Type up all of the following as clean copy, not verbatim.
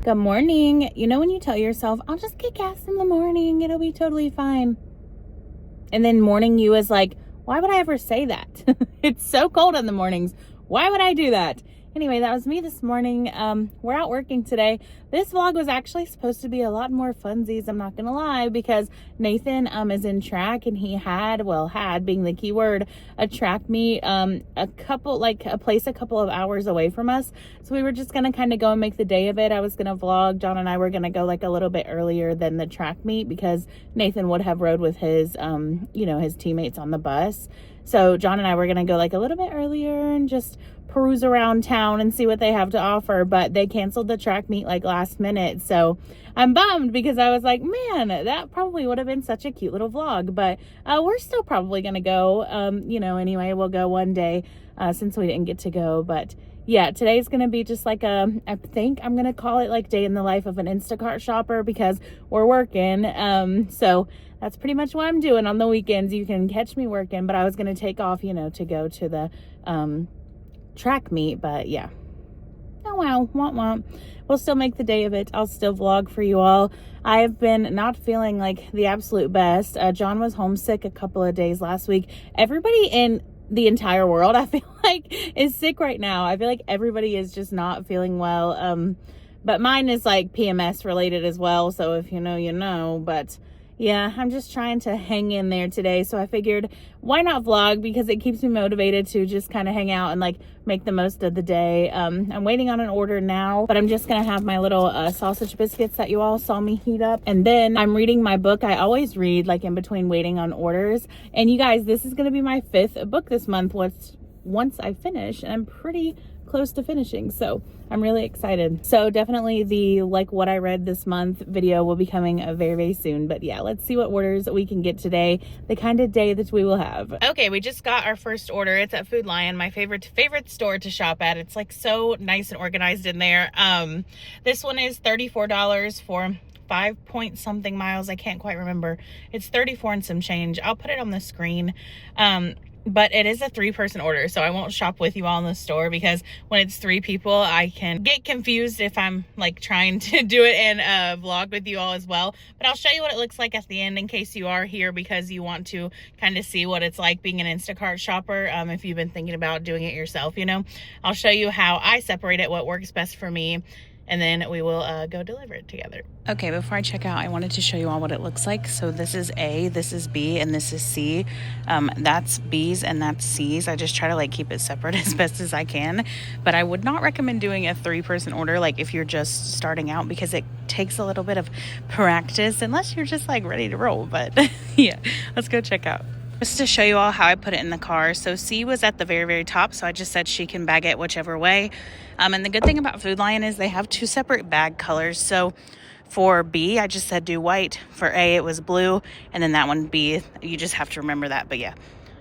Good morning. You know when you tell yourself, I'll just get gas in the morning, it'll be totally fine. And then morning you is like, why would I ever say that? It's so cold in the mornings. Why would I do that? Anyway, that was me this morning. We're out working today. This vlog was actually supposed to be a lot more funsies, I'm not gonna lie, because Nathan is in track, and he had being the key word, a track meet a place a couple of hours away from us. So we were just gonna kind of go and make the day of it. I was gonna vlog. John and I were gonna go like a little bit earlier than the track meet because Nathan would have rode with his his teammates on the bus. So John and I were gonna go like a little bit earlier and just peruse around town and see what they have to offer, but they canceled the track meet like last minute. So I'm bummed because I was like, man, that probably would have been such a cute little vlog, but we're still probably gonna go. Anyway, we'll go one day since we didn't get to go. But yeah, today's gonna be just like I think I'm gonna call it like day in the life of an Instacart shopper because we're working. So that's pretty much what I'm doing on the weekends. You can catch me working, but I was gonna take off, to go to the track meet, but yeah. Oh wow, womp. We'll still make the day of it. I'll still vlog for you all. I have been not feeling like the absolute best. John was homesick a couple of days last week. Everybody in the entire world, I feel like, is sick right now. I feel like everybody is just not feeling well. But mine is like PMS related as well. So if you know, you know. But yeah, I'm just trying to hang in there today. So I figured, why not vlog? Because it keeps me motivated to just kind of hang out and like make the most of the day. I'm waiting on an order now, but I'm just going to have my little sausage biscuits that you all saw me heat up. And then I'm reading my book. I always read like in between waiting on orders. And you guys, this is going to be my 5th book this month once I finish. And I'm pretty close to finishing, so I'm really excited. So definitely the what I read this month video will be coming very, very soon. But yeah, let's see what orders we can get today, the kind of day that we will have. Okay, we just got our first order. It's at Food Lion, my favorite store to shop at. It's like so nice and organized in there. This one is $34 for 5 point something miles. I can't quite remember. It's 34 and some change. I'll put it on the screen. But it is a 3-person order, so I won't shop with you all in the store because when it's 3 people, I can get confused if I'm like trying to do it in a vlog with you all as well. But I'll show you what it looks like at the end in case you are here because you want to kind of see what it's like being an Instacart shopper. If you've been thinking about doing it yourself, I'll show you how I separate it, what works best for me, and then we will go deliver it together. Okay, before I check out, I wanted to show you all what it looks like. So this is A, this is B, and this is C. That's B's and that's C's. I just try to like keep it separate as best as I can. But I would not recommend doing a 3-person order like if you're just starting out because it takes a little bit of practice unless you're just like ready to roll. But yeah, let's go check out. Just to show you all how I put it in the car. So C was at the very, very top. So I just said she can bag it whichever way. And the good thing about Food Lion is they have 2 separate bag colors. So for B, I just said do white. For A, it was blue. And then that one B, you just have to remember that. But yeah,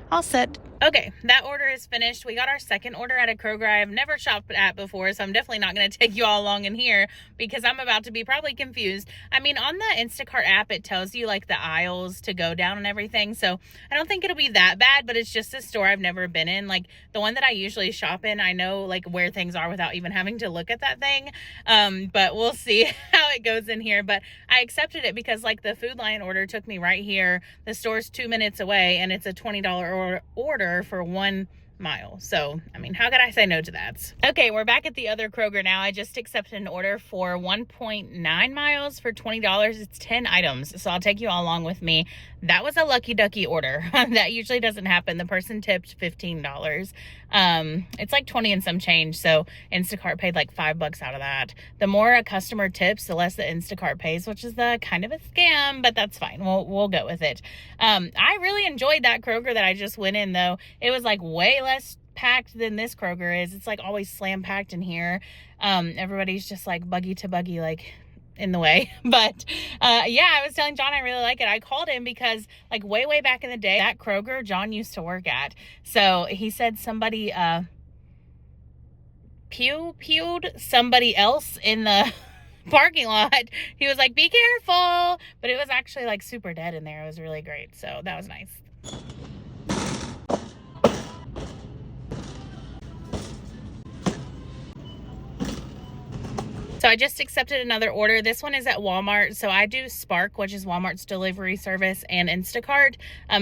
all set. Okay, that order is finished. We got our second order at a Kroger I've never shopped at before, so I'm definitely not going to take you all along in here because I'm about to be probably confused. I mean, on the Instacart app, it tells you like the aisles to go down and everything, so I don't think it'll be that bad, but it's just a store I've never been in. Like the one that I usually shop in, I know like where things are without even having to look at that thing, but we'll see how it goes in here. But I accepted it because like the Food Lion order took me right here. The store's 2 minutes away, and it's a $20 order for 1 mile. So, I mean, how could I say no to that? Okay, we're back at the other Kroger now. I just accepted an order for 1.9 miles for $20. It's 10 items. So I'll take you all along with me. That was a lucky ducky order. That usually doesn't happen. The person tipped $15. It's like 20 and some change. So Instacart paid like $5 out of that. The more a customer tips, the less the Instacart pays, which is the kind of a scam, but that's fine. We'll go with it. I really enjoyed that Kroger that I just went in though. It was like way less packed than this Kroger is. It's like always slam packed in here. Everybody's just like buggy to buggy, like in the way. But yeah, I was telling John I really like it. I called him because like way back in the day, that Kroger John used to work at. So he said somebody pewed somebody else in the parking lot. He was like, be careful, but it was actually like super dead in there. It was really great, so that was nice. So I just accepted another order. This one is at Walmart. So I do Spark, which is Walmart's delivery service, and Instacart.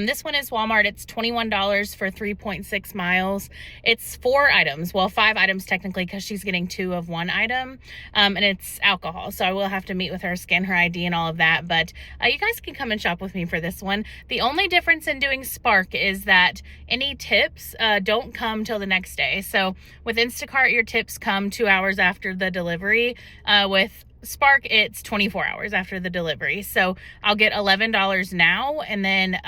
This one is Walmart. It's $21 for 3.6 miles. It's 4 items. Well, 5 items technically, because she's getting 2 of 1 item. And it's alcohol. So I will have to meet with her, scan her ID and all of that. But you guys can come and shop with me for this one. The only difference in doing Spark is that any tips don't come till the next day. So with Instacart, your tips come 2 hours after the delivery. With Spark, it's 24 hours after the delivery. So I'll get $11 now, and then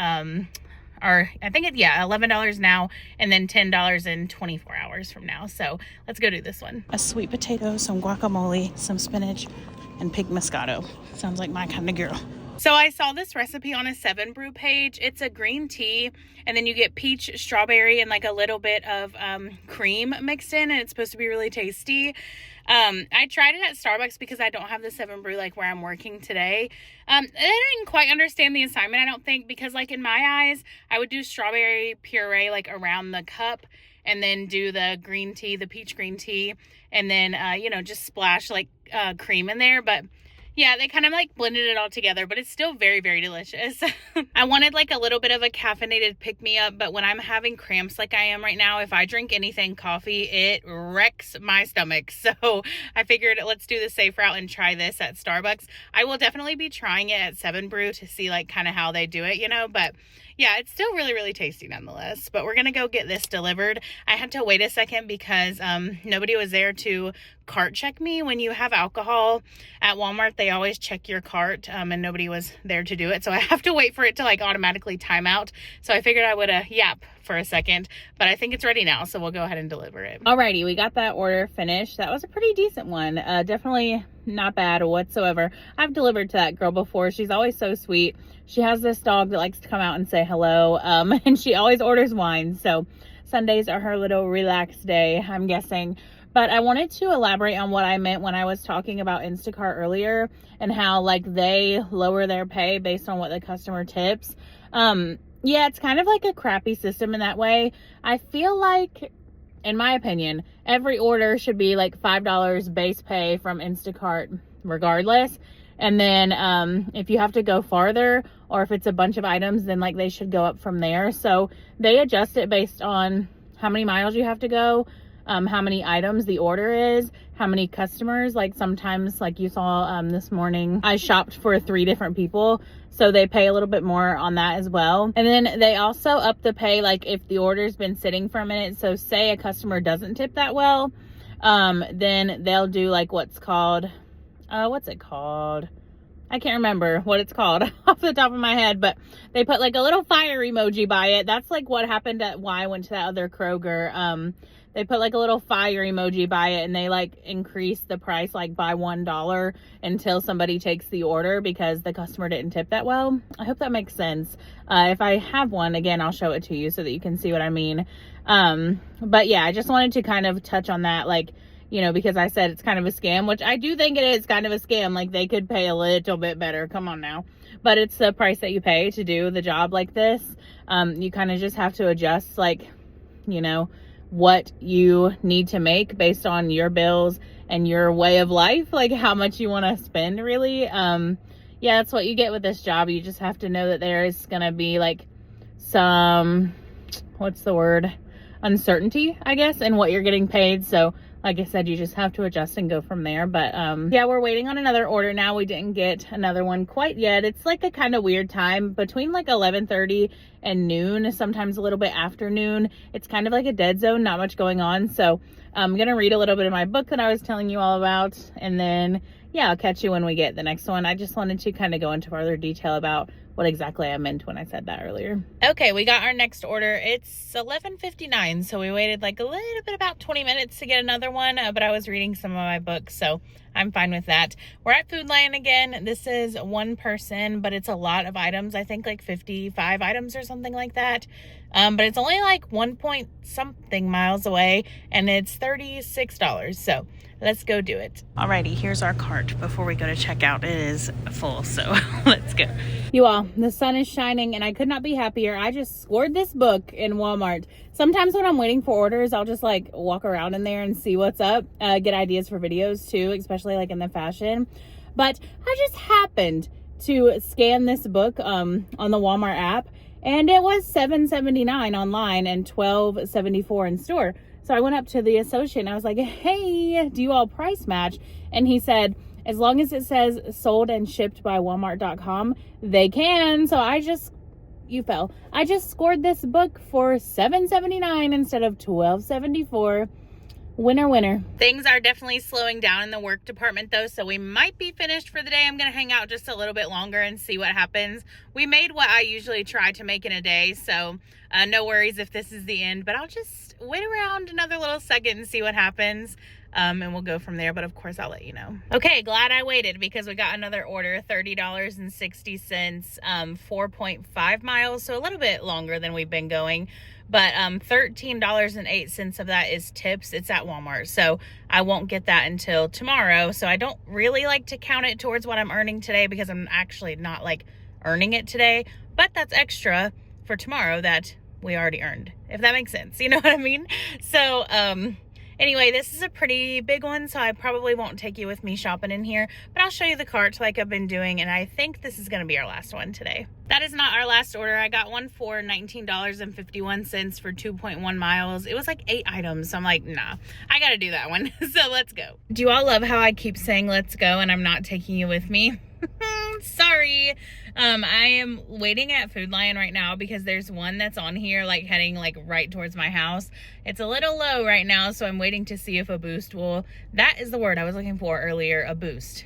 or I think $11 now, and then $10 in 24 hours from now. So let's go do this one. A sweet potato, some guacamole, some spinach, and pig Moscato. Sounds like my kind of girl. So I saw this recipe on a 7 Brew page. It's a green tea, and then you get peach, strawberry, and like a little bit of cream mixed in, and it's supposed to be really tasty. I tried it at Starbucks because I don't have the 7 Brew like where I'm working today. I didn't quite understand the assignment, I don't think, because like in my eyes, I would do strawberry puree like around the cup, and then do the green tea, the peach green tea, and then, just splash like cream in there. But yeah, they kind of like blended it all together, but it's still very, very delicious. I wanted like a little bit of a caffeinated pick-me-up, but when I'm having cramps like I am right now, if I drink anything coffee, it wrecks my stomach. So I figured let's do the safe route and try this at Starbucks. I will definitely be trying it at 7 Brew to see like kind of how they do it, but yeah, it's still really, really tasty nonetheless. But we're going to go get this delivered. I had to wait a second because nobody was there to cart check me. When you have alcohol at Walmart, they always check your cart, and nobody was there to do it. So I have to wait for it to like automatically time out. So I figured I would yap for a second, but I think it's ready now. So we'll go ahead and deliver it. Alrighty, we got that order finished. That was a pretty decent one. Definitely not bad whatsoever. I've delivered to that girl before. She's always so sweet. She has this dog that likes to come out and say hello, and she always orders wine. So Sundays are her little relaxed day, I'm guessing. But I wanted to elaborate on what I meant when I was talking about Instacart earlier, and how like they lower their pay based on what the customer tips. Yeah, it's kind of like a crappy system in that way. I feel like, in my opinion, every order should be like $5 base pay from Instacart regardless. And then if you have to go farther, or if it's a bunch of items, then like they should go up from there. So they adjust it based on how many miles you have to go, how many items the order is, how many customers. Like sometimes, like you saw this morning, I shopped for 3 different people, so they pay a little bit more on that as well. And then they also up the pay like if the order's been sitting for a minute. So say a customer doesn't tip that well, then they'll do like what's called what's it called? I can't remember what it's called off the top of my head, but they put like a little fire emoji by it. That's like what happened at why I went to that other Kroger. They put like a little fire emoji by it, and they like increase the price like by $1 until somebody takes the order because the customer didn't tip that well. I hope that makes sense. If I have one, again, I'll show it to you so that you can see what I mean. But yeah, I just wanted to kind of touch on that, like, because I said it's kind of a scam, which I do think it is kind of a scam. Like they could pay a little bit better. Come on now. But it's the price that you pay to do the job like this. You kind of just have to adjust, like, what you need to make based on your bills and your way of life, like how much you want to spend really. Yeah, that's what you get with this job. You just have to know that there is going to be like some, uncertainty, I guess, in what you're getting paid. So like I said, you just have to adjust and go from there. But yeah, we're waiting on another order now. We didn't get another one quite yet. It's like a kind of weird time between like 11:30 and noon, sometimes a little bit after noon. It's kind of like a dead zone, not much going on. So I'm going to read a little bit of my book that I was telling you all about. And then, yeah, I'll catch you when we get the next one. I just wanted to kind of go into further detail about what exactly I meant when I said that earlier. Okay, we got our next order. It's 11:59, so we waited like a little bit, about 20 minutes to get another one, but I was reading some of my books, so I'm fine with that. We're at Food Lion again. This is one person, but it's a lot of items. I think like 55 items or something like that. But it's only like 1 point something miles away, and it's $36. So let's go do it. Alrighty, here's our cart before we go to checkout. It is full, so let's go. You all, the sun is shining and I could not be happier. I just scored this book in Walmart. Sometimes when I'm waiting for orders, I'll just like walk around in there and see what's up, get ideas for videos too, especially like in the fashion. But I just happened to scan this book on the Walmart app, and it was $7.79 online and $12.74 in store. So I went up to the associate and I was like, hey, do you all price match? And he said, as long as it says sold and shipped by Walmart.com, they can. So I just scored this book for $7.79 instead of $12.74. Winner, winner. Things are definitely slowing down in the work department though, so we might be finished for the day. I'm going to hang out just a little bit longer and see what happens. We made what I usually try to make in a day, so no worries if this is the end, but I'll just wait around another little second and see what happens. And we'll go from there, but of course I'll let you know. Okay, glad I waited because we got another order, $30.60, 4.5 miles, so a little bit longer than we've been going. But $13.08 of that is tips. It's at Walmart, so I won't get that until tomorrow. So I don't really like to count it towards what I'm earning today because I'm actually not like earning it today, but that's extra for tomorrow that we already earned, if that makes sense. You know what I mean? So anyway, this is a pretty big one, so I probably won't take you with me shopping in here, but I'll show you the cart like I've been doing, and I think this is going to be our last one today. That is not our last order. I got one for $19.51 for 2.1 miles. It was like 8 items, so I'm like, nah, I got to do that one. So let's go. Do you all love how I keep saying let's go and I'm not taking you with me? Sorry. I am waiting at Food Lion right now because there's one that's on here like heading like right towards my house. It's a little low right now, so I'm waiting to see if a boost will, that is the word I was looking for earlier, a boost.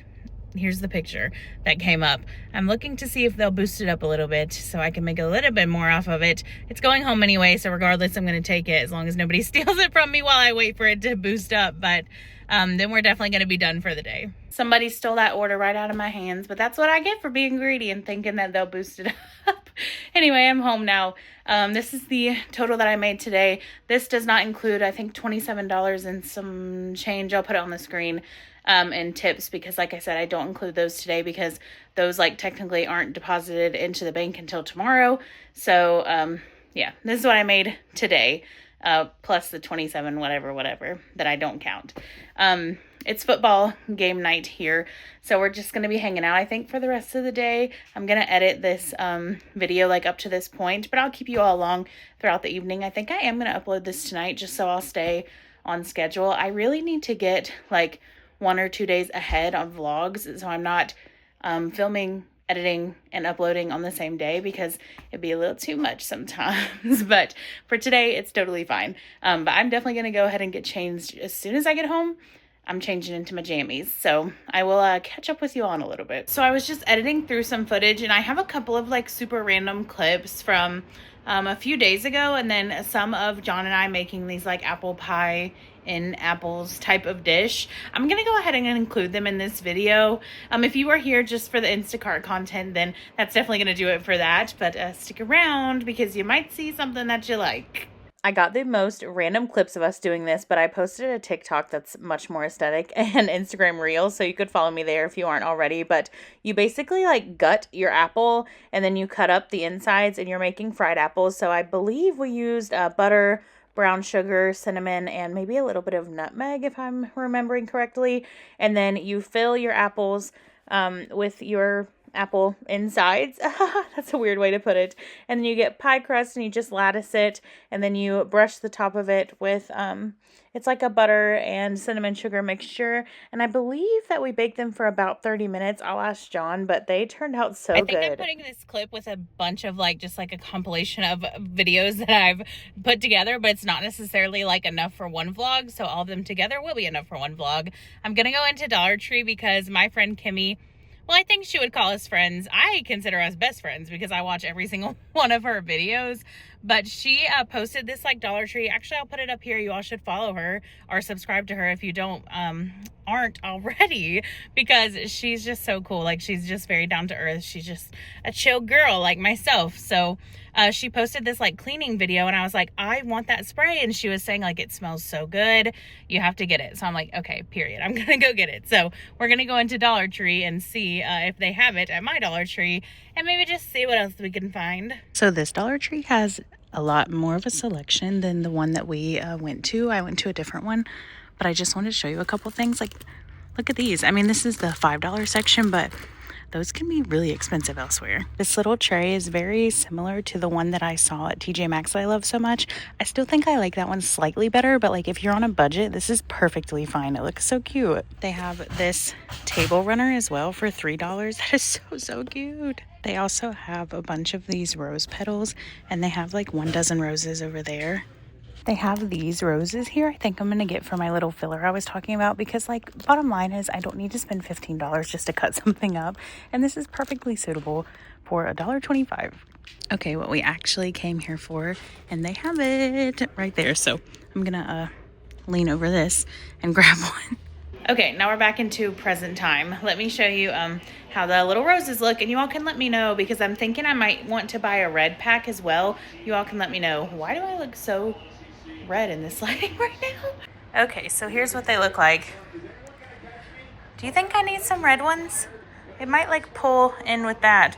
Here's the picture that came up. I'm looking to see if they'll boost it up a little bit so I can make a little bit more off of it. It's going home anyway, so regardless, I'm going to take it as long as nobody steals it from me while I wait for it to boost up. But then we're definitely going to be done for the day. Somebody stole that order right out of my hands, but that's what I get for being greedy and thinking that they'll boost it up. Anyway, I'm home now. This is the total that I made today. This does not include, I think, $27 and some change. I'll put it on the screen. And tips, because like I said, I don't include those today because those like technically aren't deposited into the bank until tomorrow. So yeah, this is what I made today, plus the 27 whatever that I don't count. It's football game night here, so we're just going to be hanging out, I think, for the rest of the day. I'm going to edit this video like up to this point, but I'll keep you all along throughout the evening. I think I am going to upload this tonight just so I'll stay on schedule. I really need to get like 1 or 2 days ahead on vlogs, so I'm not filming, editing, and uploading on the same day because it'd be a little too much sometimes. But for today, it's totally fine. But I'm definitely going to go ahead and get changed as soon as I get home. I'm changing into my jammies, so I will catch up with you all in a little bit. So I was just editing through some footage, and I have a couple of like super random clips from a few days ago, and then some of John and I making these like apple pie in apples type of dish. I'm gonna go ahead and include them in this video. If you are here just for the Instacart content, then that's definitely gonna do it for that, but stick around because you might see something that you like. I got the most random clips of us doing this, but I posted a TikTok that's much more aesthetic and Instagram Reels, so you could follow me there if you aren't already. But you basically like gut your apple and then you cut up the insides and you're making fried apples. So I believe we used butter, brown sugar, cinnamon, and maybe a little bit of nutmeg if I'm remembering correctly. And then you fill your apples with your apple insides. That's a weird way to put it. And then you get pie crust and you just lattice it, and then you brush the top of it with it's like a butter and cinnamon sugar mixture, and I believe that we baked them for about 30 minutes. I'll ask John, but they turned out so good. I think I'm putting this clip with a bunch of like just like a compilation of videos that I've put together, but it's not necessarily like enough for one vlog, so all of them together will be enough for one vlog. I'm gonna go into Dollar Tree because my friend Kimmy, well, I think she would call us friends. I consider us best friends because I watch every single one of her videos. But she posted this like Dollar Tree. Actually, I'll put it up here. You all should follow her or subscribe to her if you aren't already, because she's just so cool. Like, she's just very down to earth. She's just a chill girl like myself. So she posted this like cleaning video, and I was like, I want that spray. And she was saying like, it smells so good, you have to get it. So I'm like, okay, period, I'm gonna go get it. So we're gonna go into Dollar Tree and see if they have it at my Dollar Tree, and maybe just see what else we can find. So this Dollar Tree has a lot more of a selection than the one that we went to. I went to a different one, but I just wanted to show you a couple things. Like, look at these. I mean, this is the $5 section, but those can be really expensive elsewhere. This little tray is very similar to the one that I saw at TJ Maxx that I love so much. I still think I like that one slightly better, but like if you're on a budget, this is perfectly fine. It looks so cute. They have this table runner as well for $3. That is so cute. They also have a bunch of these rose petals, and they have like 1 dozen roses over there. They have these roses here. I think I'm going to get for my little filler I was talking about, because like bottom line is I don't need to spend $15 just to cut something up. And this is perfectly suitable for $1.25. Okay, what we actually came here for, and they have it right there. So I'm going to lean over this and grab one. Okay, now we're back into present time. Let me show you how the little roses look, and you all can let me know, because I'm thinking I might want to buy a red pack as well. You all can let me know. Why do I look so red in this lighting right now? Okay, so here's what they look like. Do you think I need some red ones? It might like pull in with that.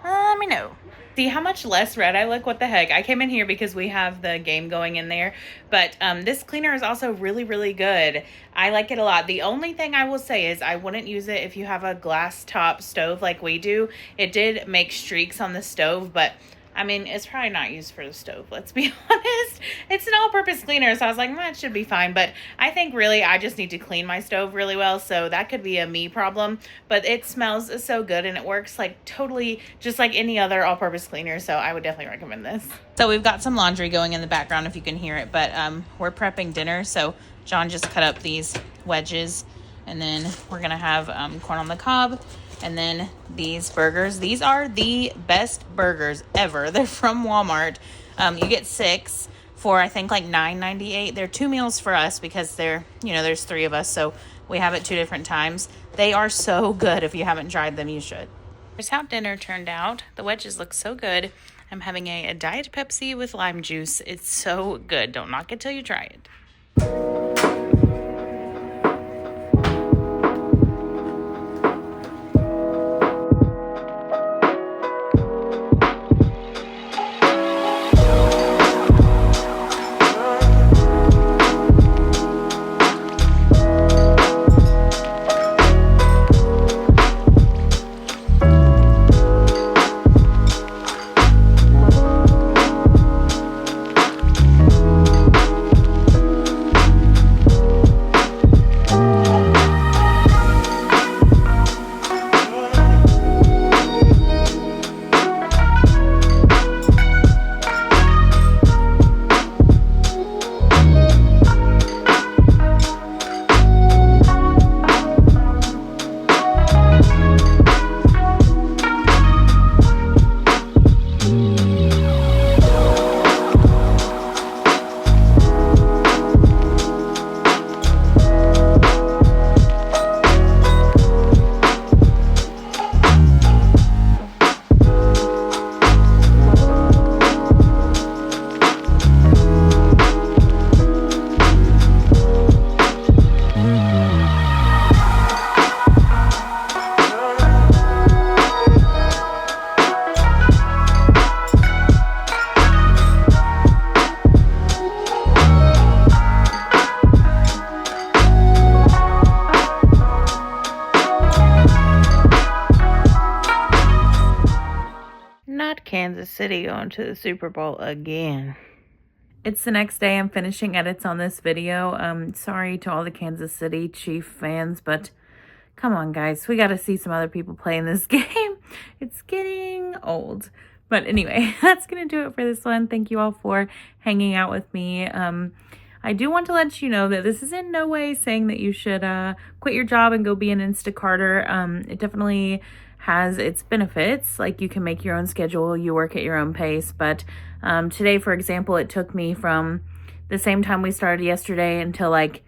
Let me know. See how much less red I look? What the heck? I came in here because we have the game going in there, but this cleaner is also really good. I like it a lot. The only thing I will say is I wouldn't use it if you have a glass top stove like we do. It did make streaks on the stove, but I mean, it's probably not used for the stove, let's be honest. It's an all-purpose cleaner, so I was like, it should be fine. But I think really I just need to clean my stove really well, so that could be a me problem. But it smells so good, and it works like totally just like any other all-purpose cleaner, so I would definitely recommend this. So we've got some laundry going in the background if you can hear it, but we're prepping dinner. So John just cut up these wedges, and then we're gonna have corn on the cob. And then these burgers, these are the best burgers ever. They're from Walmart. You get 6 for I think like $9.98. They're 2 meals for us because there's 3 of us, so we have it 2 different times. They are so good. If you haven't tried them, you should. Here's how dinner turned out. The wedges look so good. I'm having a Diet Pepsi with lime juice. It's so good. Don't knock it till you try it. Kansas City going to the Super Bowl again. It's the next day. I'm finishing edits on this video. Sorry to all the Kansas City Chief fans, but come on, guys. We got to see some other people play in this game. It's getting old. But anyway, that's going to do it for this one. Thank you all for hanging out with me. I do want to let you know that this is in no way saying that you should quit your job and go be an Instacarter. It definitely has its benefits. Like, you can make your own schedule, you work at your own pace, but Today, for example, it took me from the same time we started yesterday until like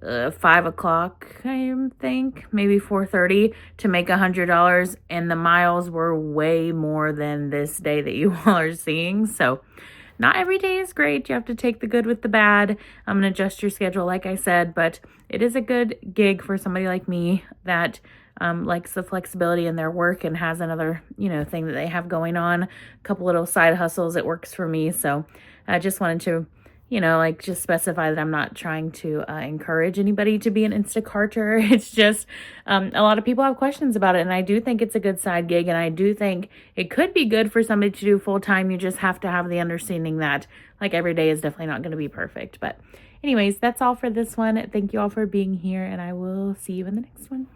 5 o'clock, I think, maybe 4:30 to make $100, and the miles were way more than this day that you all are seeing. So not every day is great. You have to take the good with the bad. I'm going to adjust your schedule, like I said, but it is a good gig for somebody like me that likes the flexibility in their work and has another, thing that they have going on, a couple little side hustles. It works for me. So I just wanted to, just specify that I'm not trying to encourage anybody to be an Instacarter. It's just a lot of people have questions about it, and I do think it's a good side gig, and I do think it could be good for somebody to do full time. You just have to have the understanding that like every day is definitely not going to be perfect. But anyways, that's all for this one. Thank you all for being here, and I will see you in the next one.